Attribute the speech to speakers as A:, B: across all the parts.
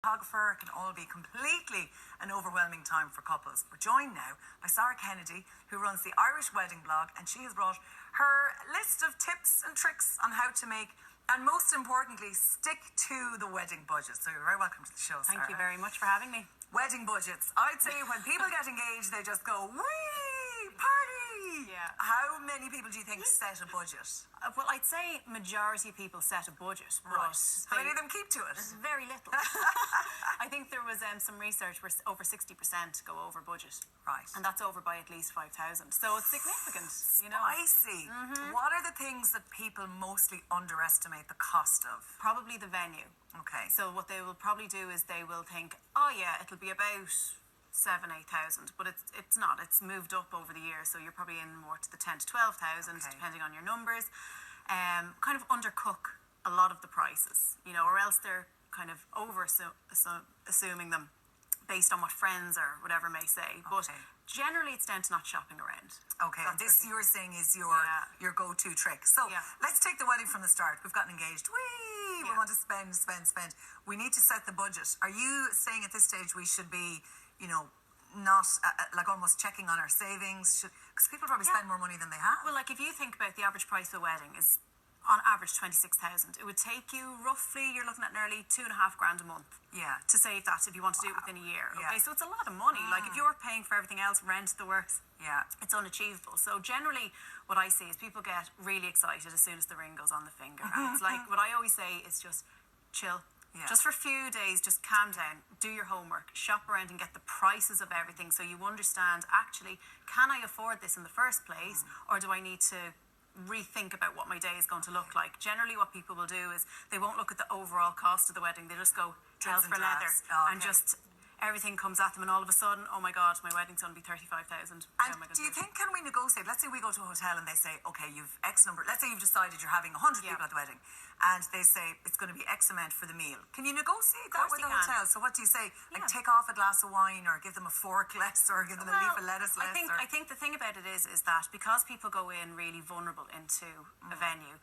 A: photographer. It can all be completely an overwhelming time for couples. We're joined now by Sara Kennedy, who runs the Irish Wedding Blog, and she has brought her list of tips and tricks on how to make, and most importantly, stick to the wedding budget. So you're very welcome to the show, Sara.
B: Thank you very much for having me.
A: Wedding budgets. I'd say when people get engaged, they just go, wee, party.
B: Yeah.
A: How many people do you think set a budget?
B: Well, I'd say majority of people set a budget, but
A: Right. How many of them keep to it?
B: very little. I think there was some research where over 60% go over budget.
A: Right.
B: And that's over by at least 5,000. So it's significant, you know.
A: I see. What are the things that people mostly underestimate the cost of?
B: Probably the venue.
A: Okay.
B: So what they will probably do is they will think, oh yeah, it'll be about 7,000-8,000, but it's not. It's moved up over the years, so you're probably in more to the 10 to 12,000,
A: Okay.
B: depending on your numbers. Kind of undercook a lot of the prices, you know, or else they're kind of assuming them based on what friends or whatever may say. But
A: Okay.
B: generally, it's down to not shopping around.
A: Okay, and
B: That's
A: this
B: what
A: you're saying is
B: Yeah.
A: your go-to trick. So
B: Yeah.
A: let's take the wedding from the start. We've gotten engaged. We
B: Yeah.
A: want to spend. We need to set the budget. Are you saying at this stage we should be, you know, not like almost checking on our savings? Because people probably
B: Yeah.
A: spend more money than they have.
B: Well, like if you think about the average price of a wedding is on average 26,000. It would take you roughly, you're looking at nearly 2.5 grand a month
A: Yeah.
B: to save that if you want to do it within a year.
A: Yeah.
B: Okay, so it's a lot of money. Like if you're paying for everything else, rent, the works,
A: Yeah.
B: it's unachievable. So generally what I see is people get really excited as soon as the ring goes on the finger. And it's like, what I always say is just chill.
A: Yeah.
B: Just for a few days, just calm down, do your homework, shop around and get the prices of everything so you understand, actually, can I afford this in the first place, or do I need to rethink about what my day is going to look like? Generally what people will do is they won't look at the overall cost of the wedding, they just go hell
A: Dribs
B: for
A: and
B: leather,
A: drabs. Oh,
B: and
A: okay.
B: just everything comes at them, and all of a sudden, oh my god, my wedding's going to be 35,000.
A: And do you think, can we negotiate? Let's say we go to a hotel and they say, okay, you've X number. Let's say you've decided you're having 100
B: Yeah.
A: people at the wedding, and they say it's going to be X amount for the meal. Can you negotiate that
B: course
A: with
B: you
A: the
B: can.
A: hotel? So what do you say? Like
B: Yeah.
A: take off a glass of wine, or give them a fork less, or give them a leaf of lettuce less?
B: I think the thing about it is that because people go in really vulnerable into a venue,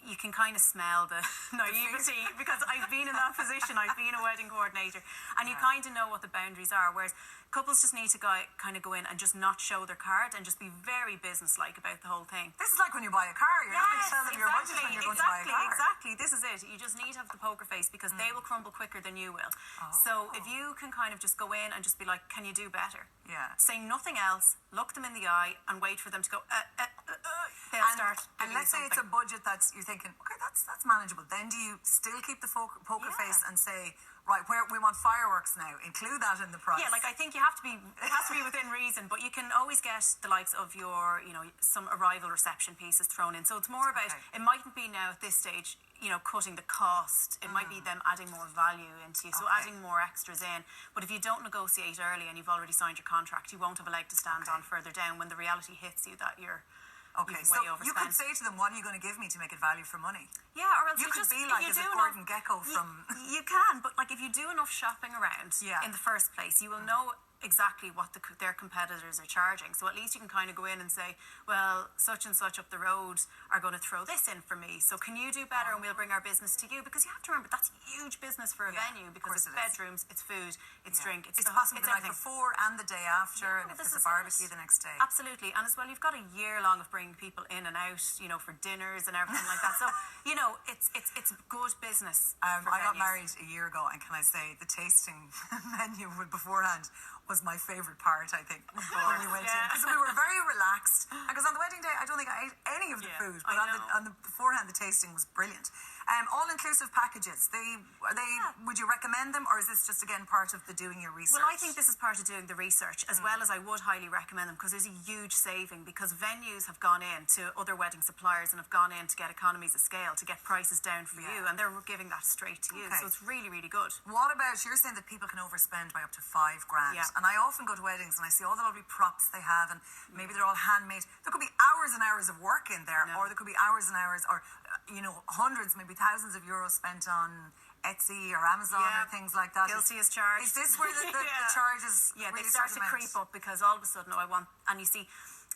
B: you can kind of smell the naivety, because I've been in that position. I've been a wedding coordinator, and you kind of know what the boundaries are, whereas couples just need to kind of go in and just not show their card and just be very businesslike about the whole thing.
A: This is like when you buy a car. You're not going to tell them your budget when you're going to buy a car.
B: Exactly. This is it. You just need to have the poker face, because they will crumble quicker than you will. So if you can kind of just go in and just be like, can you do better?
A: Yeah.
B: Say nothing else, look them in the eye and wait for them to go, they'll start
A: And
B: giving
A: let's
B: you
A: say it's a
B: something.
A: budget that's, you're thinking, okay, that's manageable. Then do you still keep the poker
B: Yeah.
A: face and say, right, where we want fireworks now, include that in the price?
B: Yeah, like I think you have to be, it has to be within reason, but you can always get the likes of your, you know, some arrival reception pieces thrown in. So it's more about,
A: Okay.
B: it mightn't be now at this stage, you know, cutting the cost. It might be them adding more value into you, so
A: Okay.
B: adding more extras in. But if you don't negotiate early and you've already signed your contract, you won't have a leg to stand
A: Okay.
B: on further down when the reality hits you that
A: Okay,
B: you've
A: so
B: way
A: you
B: overspent.
A: could say to them, what are you going to give me to make it value for money?
B: Yeah, or else
A: You could
B: just,
A: be
B: if
A: like,
B: you
A: is
B: do
A: it
B: enough-
A: Gordon Gecko from...
B: You can, but like if you do enough shopping around
A: Yeah.
B: in the first place, you will know exactly what their competitors are charging. So at least you can kind of go in and say, well, such and such up the road are going to throw this in for me. So can you do better, and we'll bring our business to you? Because you have to remember, that's huge business for a
A: Yeah,
B: venue,
A: of
B: because
A: course
B: it's
A: it is.
B: bedrooms, it's food, it's
A: Yeah.
B: drink,
A: It's
B: the,
A: possible
B: it's
A: the night
B: everything.
A: before and the day after,
B: Yeah,
A: and if
B: this
A: there's a
B: is
A: barbecue
B: it.
A: the next day.
B: Absolutely. And as well, you've got a year long of bringing people in and out, you know, for dinners and everything like that. So, you know, it's good business. For
A: I got
B: venues.
A: married a year ago, and can I say the tasting menu beforehand was my favourite part, I think, when we went in.
B: yeah.
A: Because we were very relaxed. Because on the wedding day, I don't think I ate any of the
B: Yeah,
A: food.
B: I
A: But
B: know.
A: on the beforehand, the tasting was brilliant. All-inclusive packages, would you recommend them, or is this just, again, part of the doing your research?
B: Well, I think this is part of doing the research, as well as I would highly recommend them, because there's a huge saving, because venues have gone in to other wedding suppliers and have gone in to get economies of scale, to get prices down for you, and they're giving that straight to you.
A: Okay.
B: So it's really, really good.
A: What about, you're saying that people can overspend by up to $5 grand.
B: Yeah.
A: And I often go to weddings and I see all the lovely props they have, and maybe they're all handmade. There could be hours and hours of work in there,
B: No.
A: or there could be hours and hours, or, you know, hundreds, maybe thousands of euros spent on Etsy or Amazon
B: Yeah.
A: or things like that.
B: Guilty as charged.
A: Is this where the
B: Yeah.
A: charges
B: Yeah,
A: really
B: they start to
A: mount?
B: creep up, because all of a sudden, oh, I want, and you see,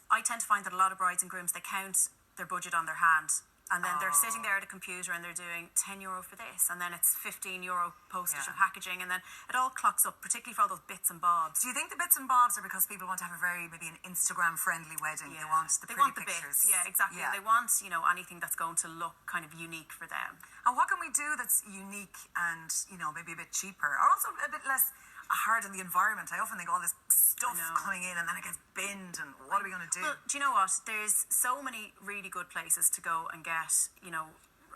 B: I tend to find that a lot of brides and grooms, they count their budget on their hand. and then they're sitting there at a computer and they're doing €10 for this, and then it's €15 postage and packaging, and then it all clocks up, particularly for all those bits and bobs.
A: Do you think the bits and bobs are because people want to have maybe an Instagram-friendly wedding? They want the pretty pictures.
B: Bits. Yeah, exactly.
A: Yeah.
B: They want, anything that's going to look kind of unique for them.
A: And what can we do that's unique and, maybe a bit cheaper, or also a bit less hard on the environment? I often think all this stuff coming in and then it gets binned, and what are we going to do?
B: Well, do you know what? There's so many really good places to go and get,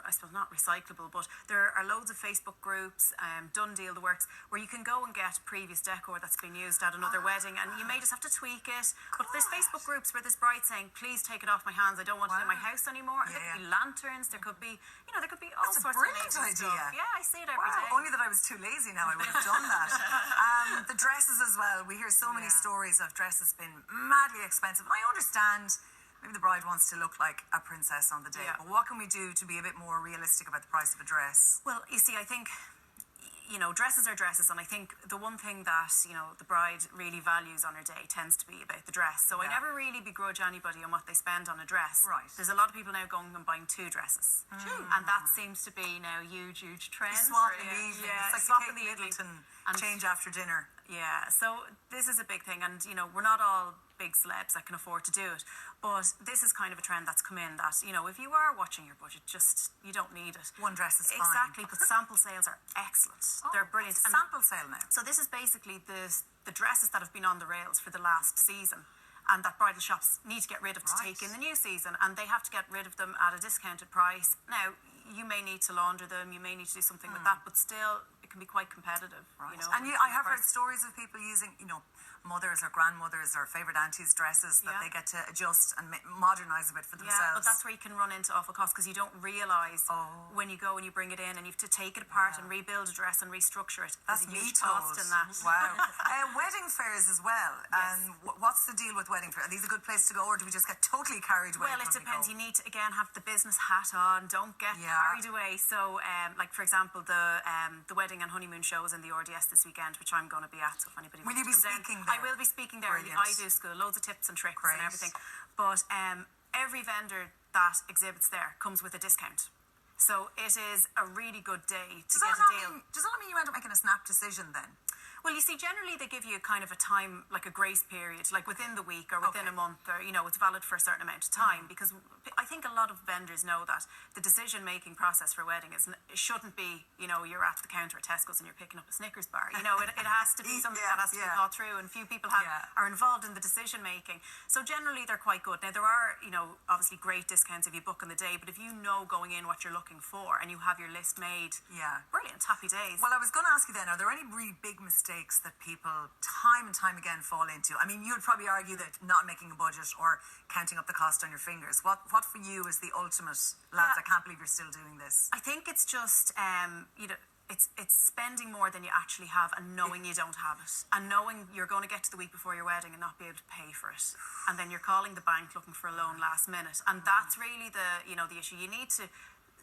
B: I suppose not recyclable, but there are loads of Facebook groups, Done Deal, the works, where you can go and get previous decor that's been used at another wedding, and you may just have to tweak it. But there's Facebook groups where there's brides saying, please take it off my hands, I don't want it in my house anymore. And there could be lanterns, there could be, there could be all
A: That's
B: sorts
A: a brilliant
B: of amazing
A: idea.
B: stuff. Yeah, I see it every day.
A: Only that I was too lazy now, I would have done that. The dresses as well. We hear so many stories of dresses being madly expensive. And I understand maybe the bride wants to look like a princess on the day, but what can we do to be a bit more realistic about the price of a dress?
B: Well, you see, I think, dresses are dresses, and I think the one thing that, the bride really values on her day tends to be about the dress. So I never really begrudge anybody on what they spend on a dress.
A: Right.
B: There's a lot of people now going and buying 2 dresses. And that seems to be now a huge trend.
A: Swap in the evening.
B: Yeah,
A: it's like
B: swap
A: the
B: in the
A: Kate
B: evening.
A: Middleton change after dinner.
B: Yeah, so this is a big thing, and we're not all big celebs that can afford to do it, but this is kind of a trend that's come in that if you are watching your budget, you don't need it.
A: One dress is fine.
B: Exactly, but sample sales are excellent. They're brilliant.
A: What's a sample sale now?
B: So this is basically the dresses that have been on the rails for the last season, and that bridal shops need to get rid of to take in the new season, and they have to get rid of them at a discounted price. Now, you may need to launder them, you may need to do something with that, but still it can be quite competitive.
A: Right. And I have heard stories of people using, mothers or grandmothers or favourite aunties' dresses that they get to adjust and modernise a bit for themselves.
B: Yeah, but that's where you can run into awful costs, because you don't realise when you go and you bring it in and you have to take it apart and rebuild a dress and restructure it.
A: That's
B: There's a huge
A: me
B: cost in that.
A: Wow. Wedding fairs as well. What's the deal with wedding fairs? Are these a good place to go, or do we just get totally carried away?
B: Well, it depends. You need to, again, have the business hat on. Don't get carried away. So, like, for example, the wedding and honeymoon shows in the RDS this weekend, which I'm going to be at. So if anybody
A: will you be speaking
B: down,
A: there?
B: I will be speaking there.
A: Brilliant.
B: I do school, loads of tips and tricks and everything. But every vendor that exhibits there comes with a discount. So it is a really good day to get a deal.
A: Does that mean you end up making a snap decision then?
B: Well, you see, generally they give you kind of a time, like a grace period, like within the week or within a month, or, it's valid for a certain amount of time, because I think a lot of vendors know that the decision-making process for a wedding it shouldn't be, you're at the counter at Tesco's and you're picking up a Snickers bar. It has to be something that has to be thought through, and few people are involved in the decision-making. So generally they're quite good. Now, there are, obviously great discounts if you book on the day, but if you know going in what you're looking for and you have your list made, brilliant, happy days.
A: Well, I was going to ask you then, are there any really big mistakes that people time and time again fall into? I mean, you'd probably argue that not making a budget or counting up the cost on your fingers. What for you is the ultimate, lads, I can't believe you're still doing this?
B: I think it's just, it's spending more than you actually have, and knowing you don't have it, and knowing you're going to get to the week before your wedding and not be able to pay for it, and then you're calling the bank looking for a loan last minute, and that's really the issue. You need to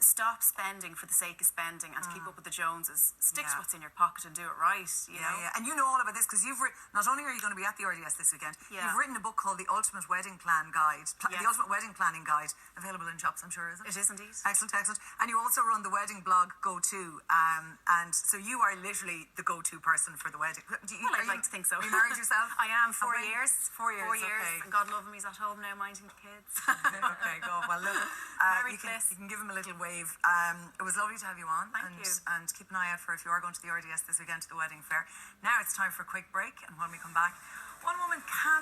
B: stop spending for the sake of spending and to keep up with the Joneses. Stick to what's in your pocket and do it right, you know?
A: Yeah, and you know all about this because not only are you going to be at the RDS this weekend, you've written a book called The Ultimate Wedding Plan Guide, The Ultimate Wedding Planning Guide, available in shops, I'm sure, is it?
B: It is indeed.
A: Excellent. And you also run the wedding blog Go-To, and so you are literally the go-to person for the wedding.
B: I'd like to think so.
A: Are you married yourself?
B: I am, 4 years.
A: 4 years,
B: 4 years,
A: okay.
B: and God love him, he's at home now minding the kids.
A: Okay, go. Well, look,
B: Merry
A: you
B: Christmas.
A: can give him a little wave. It was lovely to have you on.
B: Thank you.
A: And keep an eye out for if you are going to the RDS this weekend to the wedding fair. Now it's time for a quick break, and when we come back, one woman can't